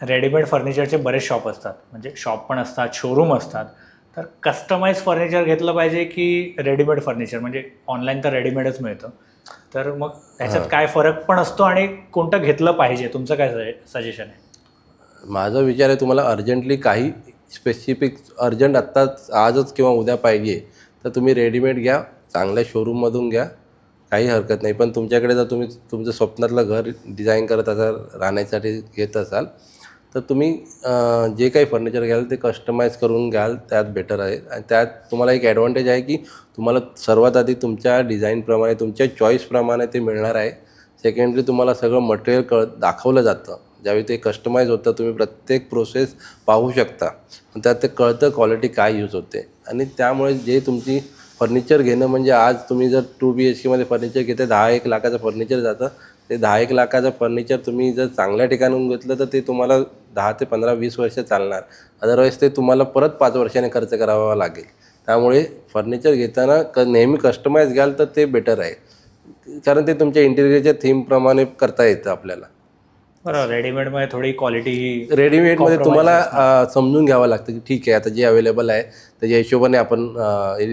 Readymade फर्निचरचे बरेच shop असतात, म्हणजे शॉप पण असतात, शोरूम असतात. तर कस्टमाइज फर्निचर घेतलं पाहिजे की रेडीमेड फर्निचर? म्हणजे ऑनलाईन तर रेडीमेडच मिळतं, तर मग त्याच्यात काय फरक पण असतो आणि कोणतं घेतलं पाहिजे? तुमचं काय सजेशन आहे? माझा विचार आहे, तुम्हाला अर्जंटली काही स्पेसिफिक अर्जंट आत्ताच आजच किंवा उद्या पाहिजे तर तुम्ही रेडीमेड घ्या, चांगल्या शोरूममधून घ्या, काही हरकत नाही. पण तुमच्याकडे जर तुम्ही तुमचं स्वप्नातलं घर डिझाईन करत असाल, राहण्यासाठी घेत असाल, तर तुम्ही जे काही फर्निचर घ्याल ते कस्टमाइज करून घ्याल, त्यात बेटर आहे. आणि त्यात तुम्हाला एक ॲडव्हान्टेज आहे की तुम्हाला सर्वात आधी तुमच्या डिझाईनप्रमाणे, तुमच्या चॉईसप्रमाणे ते मिळणार आहे. सेकंडली तुम्हाला सगळं मटेरियल दाखवलं जातं. ज्यावेळी ते कस्टमाइज होतं, तुम्ही प्रत्येक प्रोसेस पाहू शकता. त्यात ते कळतं क्वालिटी काय यूज होते. आणि त्यामुळे जे तुमची फर्निचर घेणं म्हणजे, आज तुम्ही जर 2 BHKमध्ये फर्निचर घेते, 10-1 लाखाचं फर्निचर जातं. ते 10-1 लाखाचं फर्निचर तुम्ही जर चांगल्या ठिकाणून घेतलं तर ते तुम्हाला 10 ते 15-20 वर्ष चालणार. अदरवाईज ते तुम्हाला परत 5 वर्षांनी खर्च करावा लागेल. त्यामुळे फर्निचर घेताना नेहमी कस्टमाइज घ्याल तर ते बेटर आहे, कारण ते तुमच्या इंटिरियरच्या थीमप्रमाणे करता येतं आपल्याला. बरं, रेडीमेडमध्ये थोडी क्वालिटी, रेडीमेडमध्ये तुम्हाला समजून घ्यावं लागतं की ठीक आहे, आता जे अवेलेबल आहे त्याच्या हिशोबाने आपण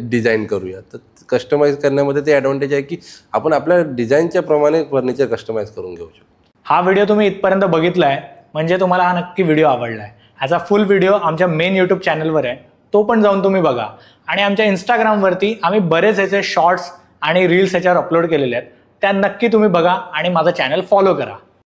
डिझाईन करूया. तर कस्टमाइज करण्यामध्ये ते ॲडव्हान्टेज आहे की आपण आपल्या डिझाईनच्या प्रमाणे फर्निचर कस्टमाइज करून घेऊ शकतो. हा व्हिडिओ तुम्ही इथपर्यंत बघितला आहे म्हणजे तुम्हाला हा नक्की व्हिडिओ आवडला आहे. ह्याचा फुल व्हिडिओ आमच्या मेन यूट्यूब चॅनलवर आहे, तो पण जाऊन तुम्ही बघा. आणि आमच्या इंस्टाग्रामवरती आम्ही बरेच ह्याचे शॉर्ट्स आणि रील्स ह्याच्यावर अपलोड केलेले आहेत, त्या नक्की तुम्ही बघा आणि माझा चॅनल फॉलो करा.